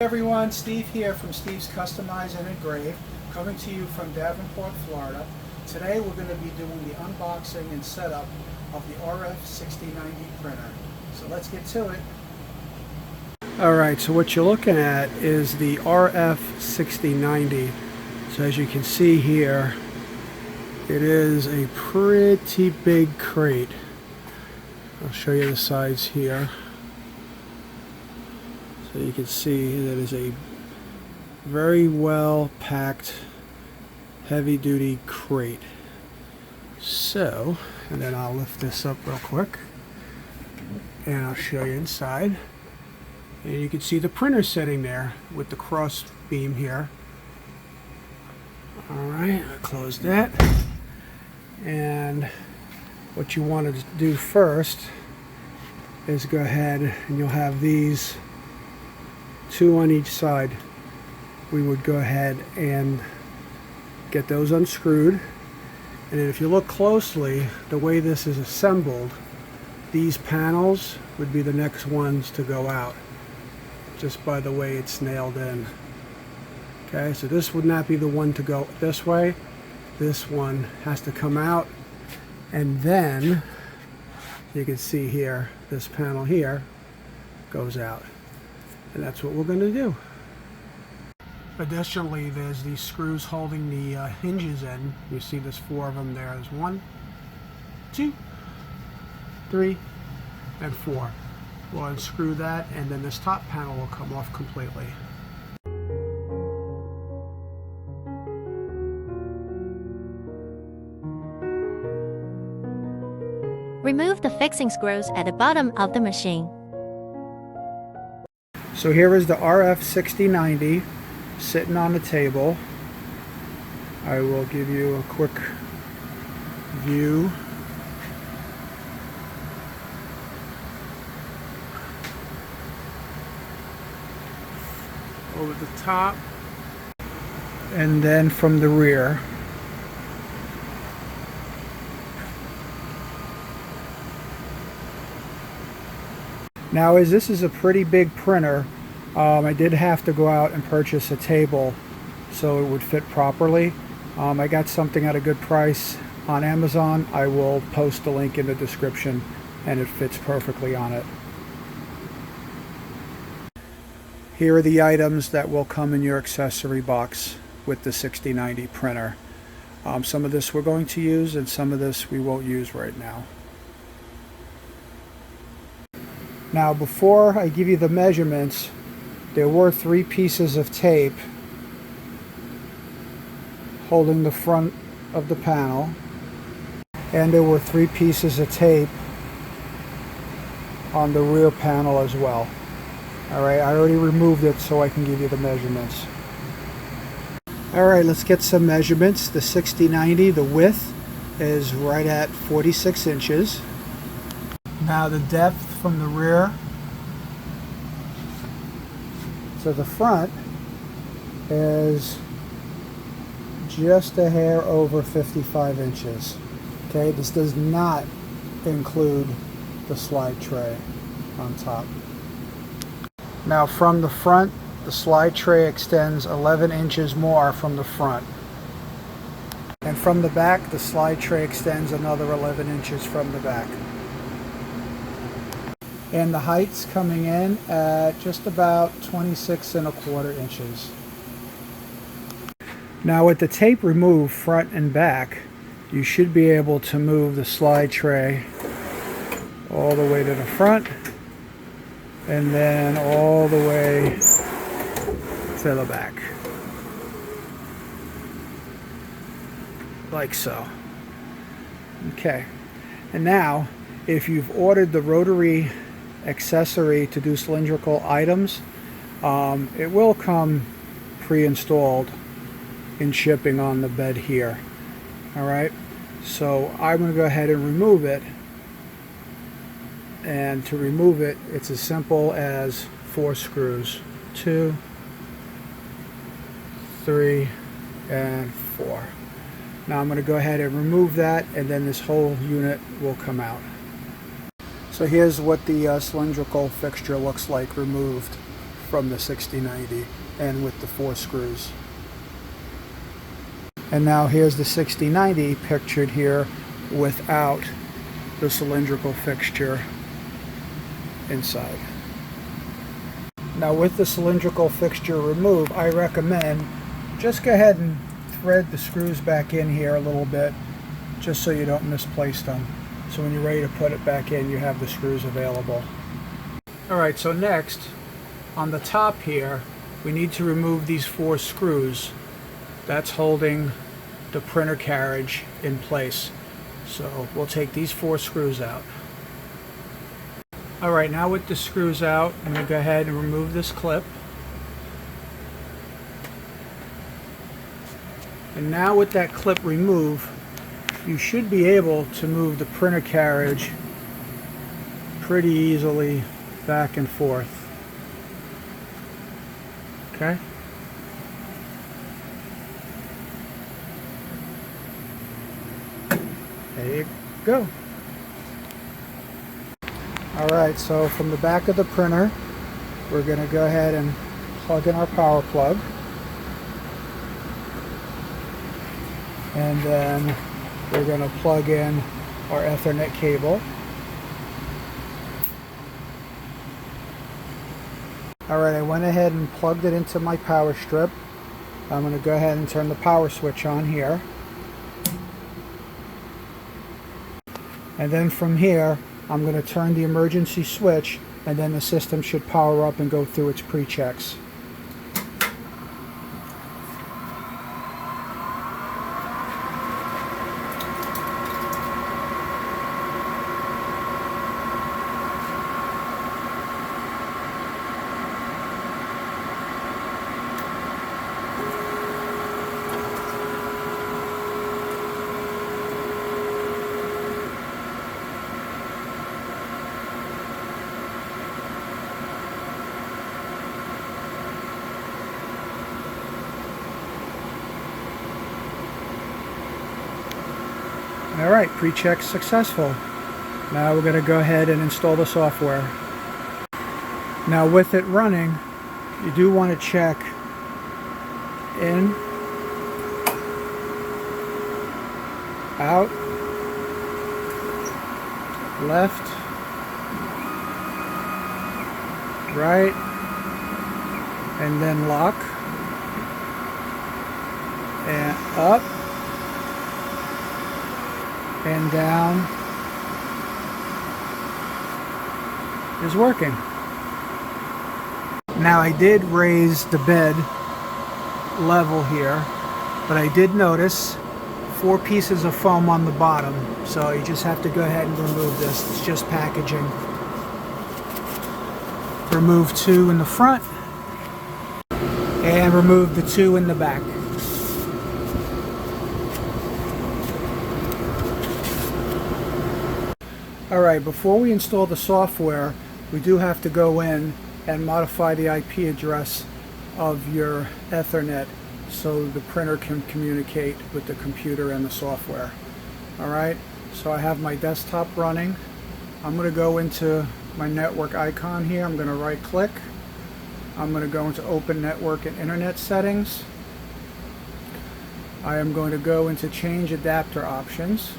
Hey everyone, Steve here from Steve's Customize and Engrave, coming to you from Davenport, Florida. Today we're going to be doing the unboxing and setup of the RF-6090 printer. So let's get to it. Alright, so what you're looking at is the RF-6090. So as you can see here, it is a pretty big crate. I'll show you the size here. So you can see that is a very well packed heavy duty crate. So, and then I'll lift this up real quick and I'll show you inside. And you can see the printer sitting there with the cross beam here. Alright, I'll close that. And what you want to do first is go ahead and you'll have these two on each side. We would go ahead and get those unscrewed, and then if you look closely, the way this is assembled, these panels would be the next ones to go out, just by the way it's nailed in. Okay, so this would not be the one to go this way. This one has to come out, and then you can see here, this panel here goes out. And that's what we're going to do. Additionally, there's these screws holding the hinges in. You see there's 4 of them there. There's 1, 2, 3, and 4. We'll unscrew that, and then this top panel will come off completely. Remove the fixing screws at the bottom of the machine. So here is the RF-6090 sitting on the table. I will give you a quick view. Over the top and then from the rear. Now, as this is a pretty big printer, I did have to go out and purchase a table so it would fit properly. I got something at a good price on Amazon. I will post the link in the description, and it fits perfectly on it. Here are the items that will come in your accessory box with the 6090 printer. Some of this we're going to use, and some of this we won't use right now. Now, before I give you the measurements, there were 3 pieces of tape holding the front of the panel, and there were 3 pieces of tape on the rear panel as well. Alright, I already removed it so I can give you the measurements. Alright, let's get some measurements. The 6090, the width is right at 46 inches. Now the depth from the rear to the front is just a hair over 55 inches. Okay, this does not include the slide tray on top. Now from the front, the slide tray extends 11 inches more from the front. And from the back, the slide tray extends another 11 inches from the back. And the height's coming in at just about 26¼ inches. Now with the tape removed front and back, you should be able to move the slide tray all the way to the front and then all the way to the back. Like so. Okay. And now, if you've ordered the rotary accessory to do cylindrical items, it will come pre-installed in shipping on the bed here. Alright, so I'm going to go ahead and remove it, and to remove it, it's as simple as 4 screws. 2, 3, and 4. Now I'm going to go ahead and remove that, and then this whole unit will come out. So here's what the cylindrical fixture looks like removed from the 6090 and with the 4 screws. And now here's the 6090 pictured here without the cylindrical fixture inside. Now with the cylindrical fixture removed, I recommend just go ahead and thread the screws back in here a little bit, just so you don't misplace them. So when you're ready to put it back in, you have the screws available. Alright, so next, on the top here, we need to remove these 4 screws that's holding the printer carriage in place. So we'll take these 4 screws out. Alright, now with the screws out, I'm going to go ahead and remove this clip. And now with that clip removed, you should be able to move the printer carriage pretty easily back and forth. Okay? There you go. Alright, so from the back of the printer, we're going to go ahead and plug in our power plug. And then we're going to plug in our Ethernet cable. Alright, I went ahead and plugged it into my power strip. I'm going to go ahead and turn the power switch on here. And then from here, I'm going to turn the emergency switch, and then the system should power up and go through its pre-checks. Alright, pre-check successful. Now we're going to go ahead and install the software. Now with it running, you do want to check in, out, left, right, and then lock, and up, and down is working. Now I did raise the bed level here, but I did notice 4 pieces of foam on the bottom, so you just have to go ahead and remove this. It's just packaging. Remove 2 in the front and remove the 2 in the back. Alright, before we install the software, we do have to go in and modify the IP address of your Ethernet so the printer can communicate with the computer and the software. Alright, so I have my desktop running. I'm going to go into my network icon here. I'm going to right click. I'm going to go into Open Network and Internet Settings. I am going to go into Change Adapter Options.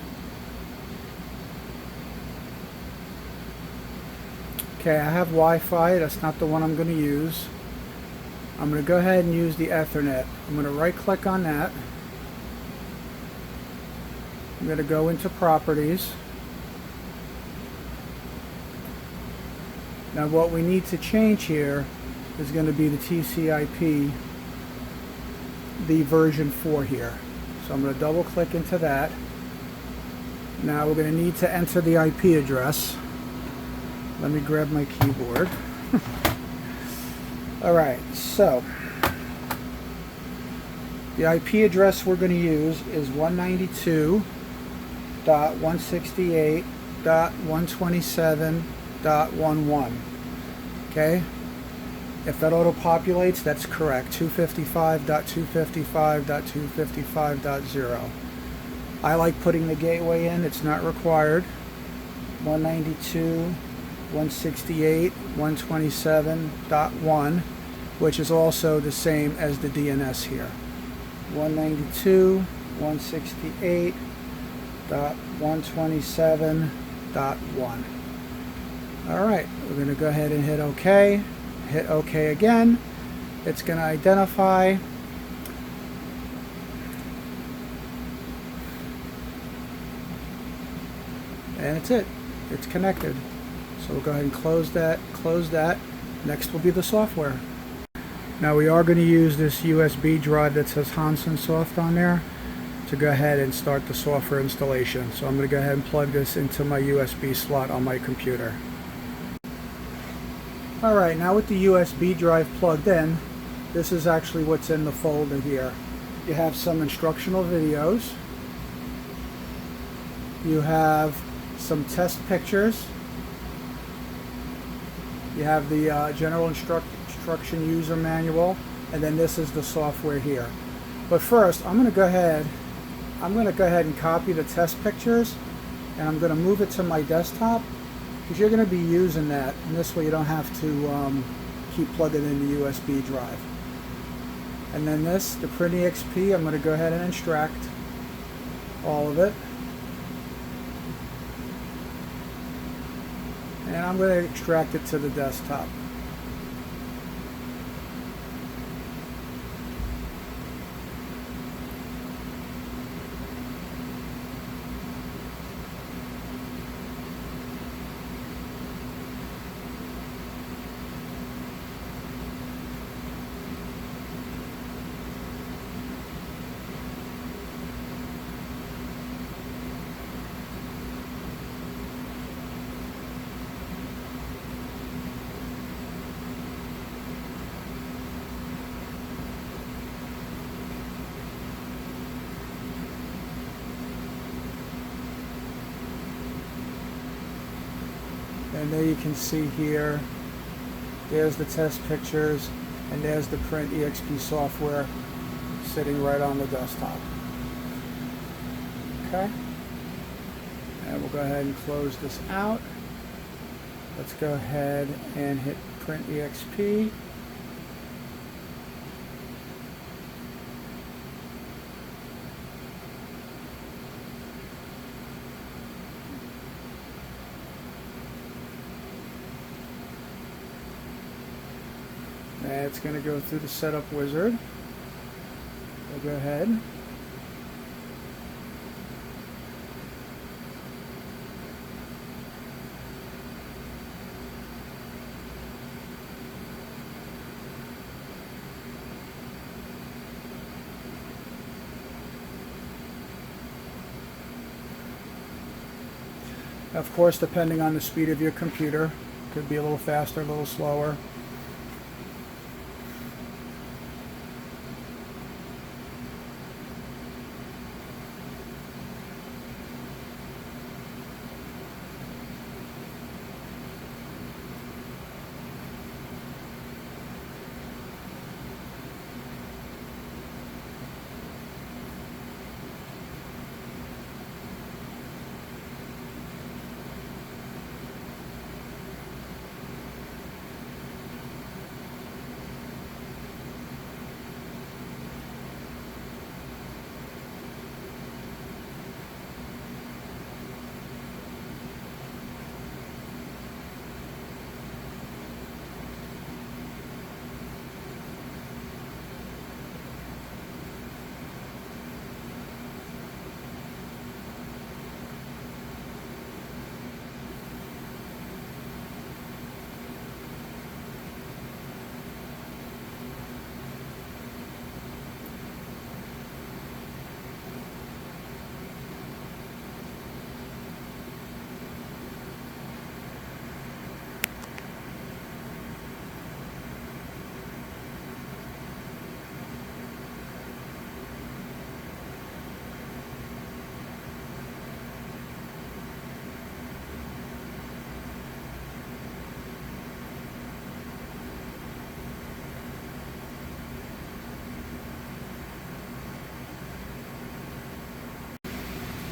Okay, I have Wi-Fi. That's not the one I'm going to use. I'm going to go ahead and use the Ethernet. I'm going to right click on that. I'm going to go into Properties. Now what we need to change here is going to be the TCP, the version 4 here. So I'm going to double click into that. Now we're going to need to enter the IP address. Let me grab my keyboard. Alright, so the IP address we're going to use is 192.168.127.11. Okay? If that auto-populates, that's correct. 255.255.255.0. I like putting the gateway in. It's not required. 192.168.127.1. which is also the same as the DNS here. 192.168.127.1. Alright, we're going to go ahead and hit OK. Hit OK again. It's going to identify. And it's it. It's connected. So we'll go ahead and close that, close that. Next will be the software. Now we are going to use this USB drive that says Hansen Soft on there to go ahead and start the software installation. So I'm going to go ahead and plug this into my USB slot on my computer. Alright, now with the USB drive plugged in, this is actually what's in the folder here. You have some instructional videos. You have some test pictures. You have the general instruction user manual, and then this is the software here. But first, I'm going to go ahead and copy the test pictures, and I'm going to move it to my desktop, because you're going to be using that, and this way you don't have to keep plugging in the USB drive. And then this, the Print EXP, I'm going to go ahead and extract all of it. And I'm going to extract it to the desktop. And there you can see here, there's the test pictures, and there's the Print EXP software sitting right on the desktop. Okay, and we'll go ahead and close this out. Let's go ahead and hit Print EXP. And it's going to go through the setup wizard. We'll go ahead. Of course, depending on the speed of your computer, could be a little faster, a little slower.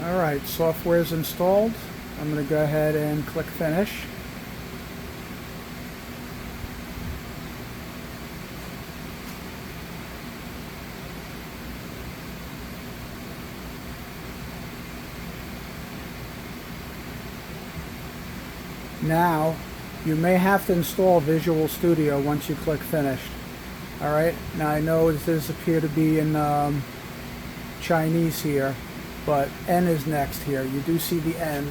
Alright, software is installed. I'm going to go ahead and click Finish. Now, you may have to install Visual Studio once you click Finished. Alright, now I know this appear to be in Chinese here, but N is next here. You do see the N.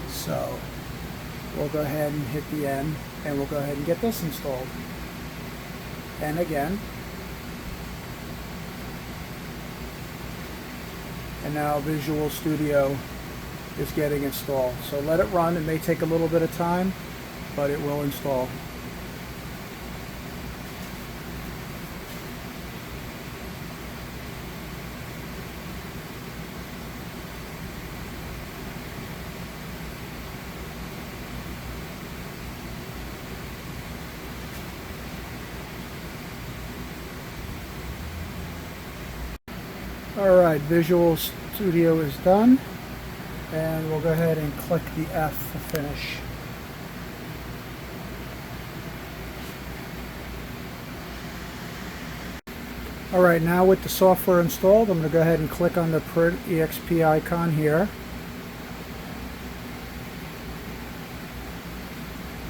So, we'll go ahead and hit the N, and we'll go ahead and get this installed. N again. And now Visual Studio is getting installed. So let it run. It may take a little bit of time, but it will install. Alright, Visual Studio is done, and we'll go ahead and click the F for finish. Alright, now with the software installed, I'm going to go ahead and click on the Print EXP icon here.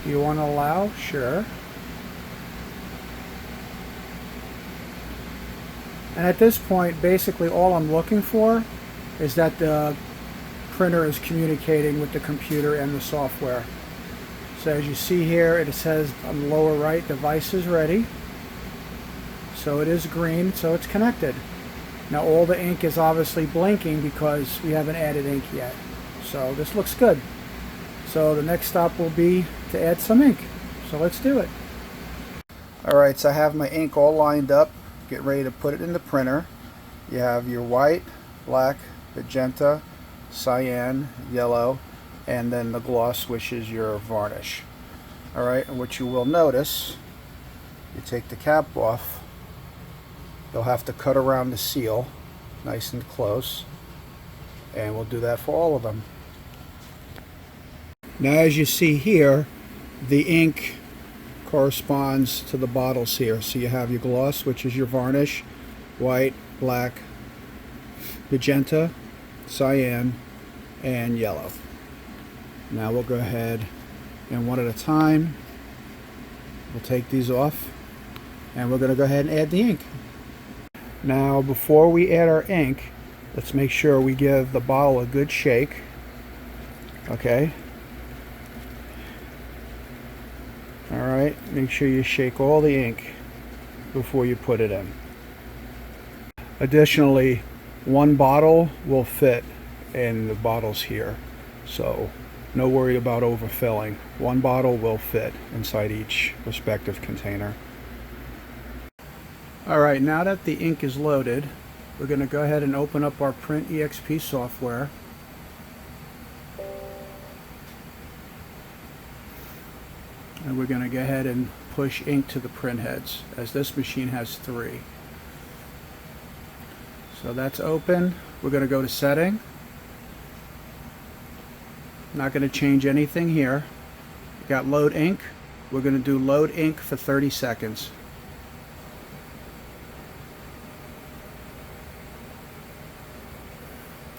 Do you want to allow? Sure. And at this point, basically all I'm looking for is that the printer is communicating with the computer and the software. So as you see here, it says on the lower right, device is ready. So it is green, so it's connected. Now all the ink is obviously blinking because we haven't added ink yet. So this looks good. So the next stop will be to add some ink. So let's do it. Alright, so I have my ink all lined up. Get ready to put it in the printer. You have your white, black, magenta, cyan, yellow, and then the gloss, which is your varnish. Alright, and what you will notice, you take the cap off, you'll have to cut around the seal nice and close, and we'll do that for all of them. Now as you see here, the ink corresponds to the bottles here. So you have your gloss, which is your varnish, white, black, magenta, cyan, and yellow. Now we'll go ahead and one at a time, we'll take these off, and we're going to go ahead and add the ink. Now before we add our ink, let's make sure we give the bottle a good shake. Okay. Alright, make sure you shake all the ink before you put it in. Additionally, one bottle will fit in the bottles here, so no worry about overfilling. One bottle will fit inside each respective container. Alright, now that the ink is loaded, we're going to go ahead and open up our Print EXP software. And we're going to go ahead and push ink to the print heads, as this machine has 3. So that's open. We're going to go to setting. Not going to change anything here. We got load ink. We're going to do load ink for 30 seconds.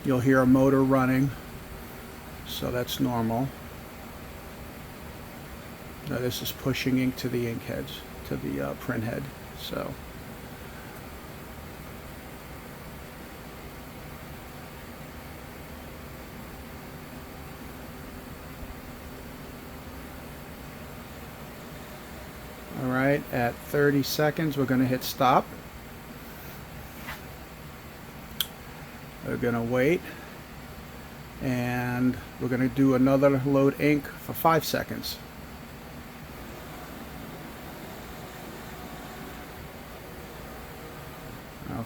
You'll hear a motor running, so that's normal. Now this is pushing ink to the ink heads, to the print head. So alright, at 30 seconds we're going to hit stop. We're going to wait, and we're going to do another load ink for 5 seconds.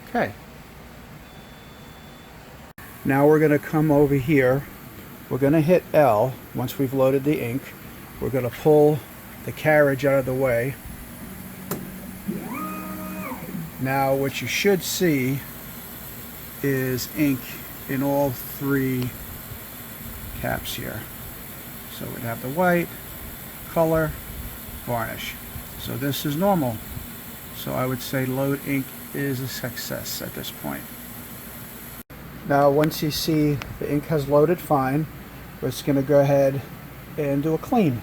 Okay. Now we're going to come over here. We're going to hit L once we've loaded the ink. We're going to pull the carriage out of the way. Now what you should see is ink in all 3 caps here. So we'd have the white, color, varnish. So this is normal. So I would say load ink is a success at this point. Now once you see the ink has loaded fine, we're just going to go ahead and do a clean.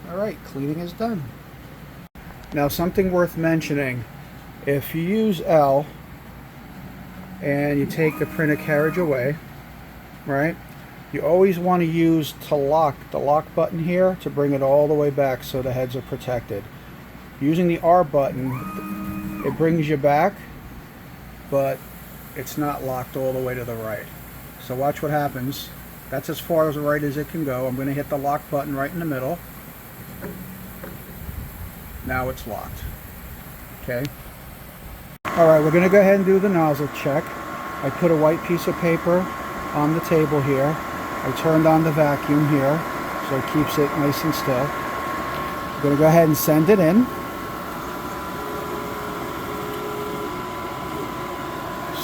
Alright, cleaning is done. Now something worth mentioning, if you use L and you take the printer carriage away, right, you always want to use the lock button here to bring it all the way back so the heads are protected. Using the R button, it brings you back, but it's not locked all the way to the right. So watch what happens. That's as far as right as it can go. I'm going to hit the lock button right in the middle. Now it's locked. Okay. Alright, we're going to go ahead and do the nozzle check. I put a white piece of paper on the table here. I turned on the vacuum here so it keeps it nice and still. I'm going to go ahead and send it in.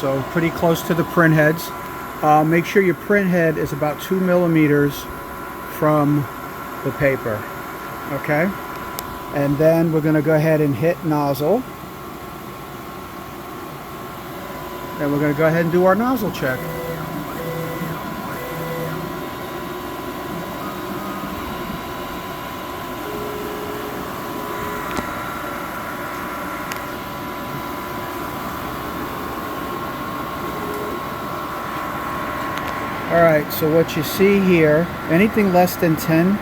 So pretty close to the print heads. Make sure your print head is about 2 millimeters from the paper. Okay, and then we're going to go ahead and hit nozzle. Then we're going to go ahead and do our nozzle check. Alright, so what you see here, anything less than 10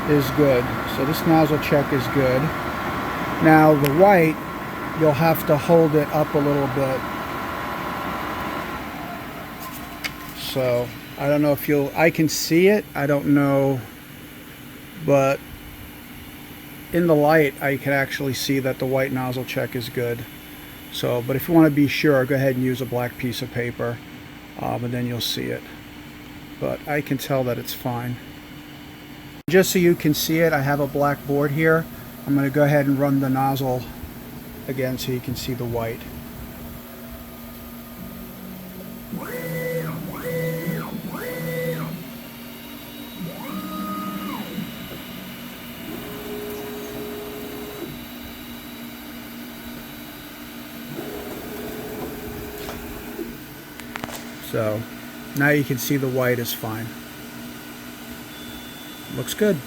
is good. So this nozzle check is good. Now the white, you'll have to hold it up a little bit. So I don't know if I can see it, I don't know, but in the light I can actually see that the white nozzle check is good. So, but if you want to be sure, go ahead and use a black piece of paper, and then you'll see it. But I can tell that it's fine. Just so you can see it, I have a black board here. I'm going to go ahead and run the nozzle again so you can see the white. So now you can see the white is fine. Looks good.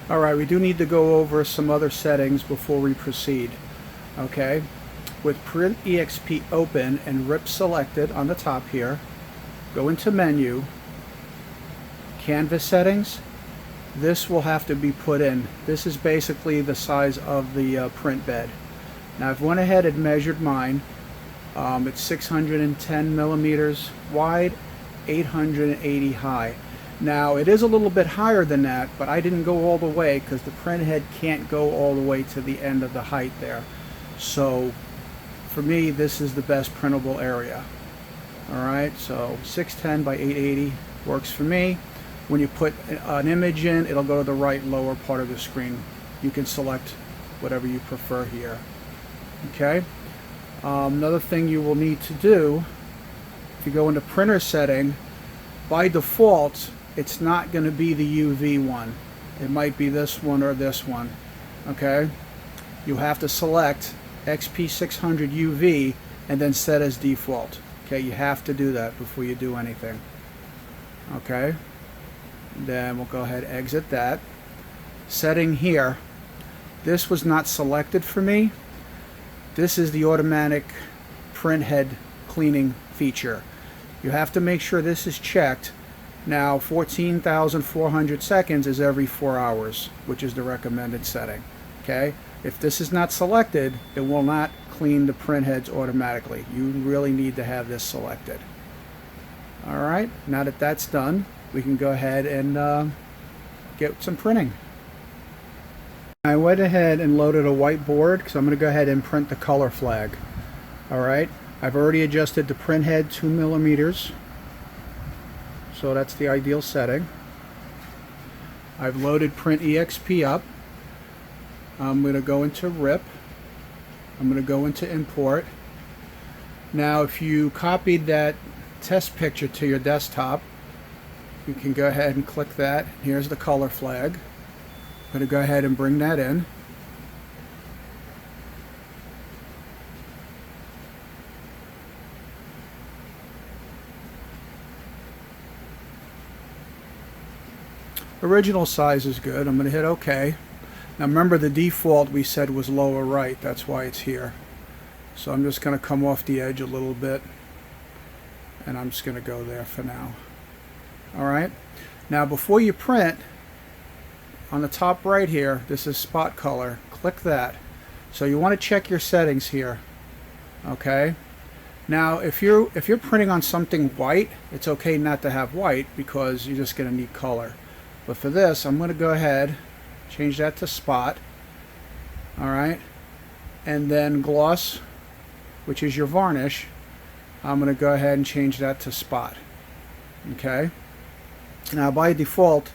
Alright, we do need to go over some other settings before we proceed. Okay, with Print EXP open and RIP selected on the top here, go into menu, canvas settings. This will have to be put in. This is basically the size of the print bed. Now I've went ahead and measured mine. It's 610 millimeters wide, 880 high. Now it is a little bit higher than that, but I didn't go all the way because the print head can't go all the way to the end of the height there. So for me, this is the best printable area. Alright, so 610 by 880 works for me. When you put an image in, it'll go to the right lower part of the screen. You can select whatever you prefer here. Okay. Another thing you will need to do, if you go into printer setting, by default it's not going to be the UV one. It might be this one or this one. Okay, you have to select XP600 UV and then set as default. Okay, you have to do that before you do anything. Okay, then we'll go ahead and exit that. Setting here, this was not selected for me. This is the automatic print head cleaning feature. You have to make sure this is checked, Now 14,400 seconds is every 4 hours, which is the recommended setting. Okay, if this is not selected, it will not clean the print heads automatically. You really need to have this selected. Alright, now that that's done, we can go ahead and get some printing. I went ahead and loaded a whiteboard because I'm going to go ahead and print the color flag. Alright, I've already adjusted the print head 2 millimeters, so that's the ideal setting. I've loaded Print EXP up. I'm going to go into RIP. I'm going to go into import. Now if you copied that test picture to your desktop, you can go ahead and click that. Here's the color flag. I'm going to go ahead and bring that in. Original size is good. I'm going to hit OK. Now remember, the default we said was lower right. That's why it's here. So I'm just going to come off the edge a little bit, and I'm just going to go there for now. Alright, now before you print, on the top right here, this is spot color. Click that. So you want to check your settings here. Okay, now if you're printing on something white, it's okay not to have white because you're just going to need color. But for this, I'm going to go ahead, change that to spot. Alright, and then gloss, which is your varnish, I'm going to go ahead and change that to spot. Okay, now by default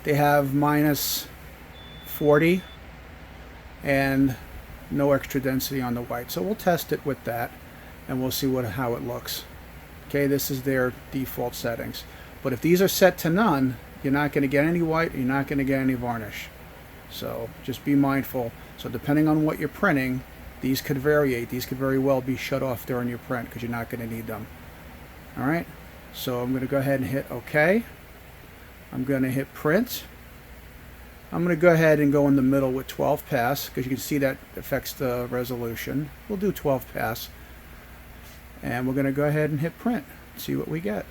they have -40 and no extra density on the white, so we'll test it with that and we'll see how it looks. Okay, this is their default settings, but if these are set to none, you're not going to get any white, you're not going to get any varnish, so just be mindful. So depending on what you're printing, these could variate. These could very well be shut off during your print because you're not going to need them. Alright, so I'm going to go ahead and hit OK. I'm going to hit print. I'm going to go ahead and go in the middle with 12 pass because you can see that affects the resolution. We'll do 12 pass. And we're going to go ahead and hit print. See what we get.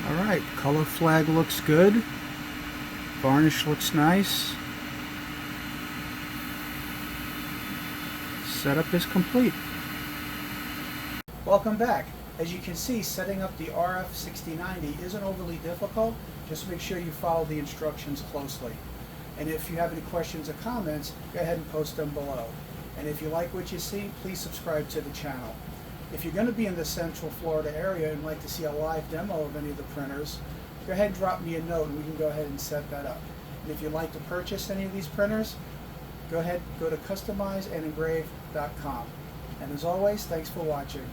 Alright, color flag looks good. Varnish looks nice. Setup is complete. Welcome back. As you can see, setting up the RF-6090 isn't overly difficult. Just make sure you follow the instructions closely. And if you have any questions or comments, go ahead and post them below. And if you like what you see, please subscribe to the channel. If you're going to be in the Central Florida area and like to see a live demo of any of the printers, go ahead and drop me a note and we can go ahead and set that up. And if you'd like to purchase any of these printers, go ahead, go to customizeandengrave.com. And as always, thanks for watching.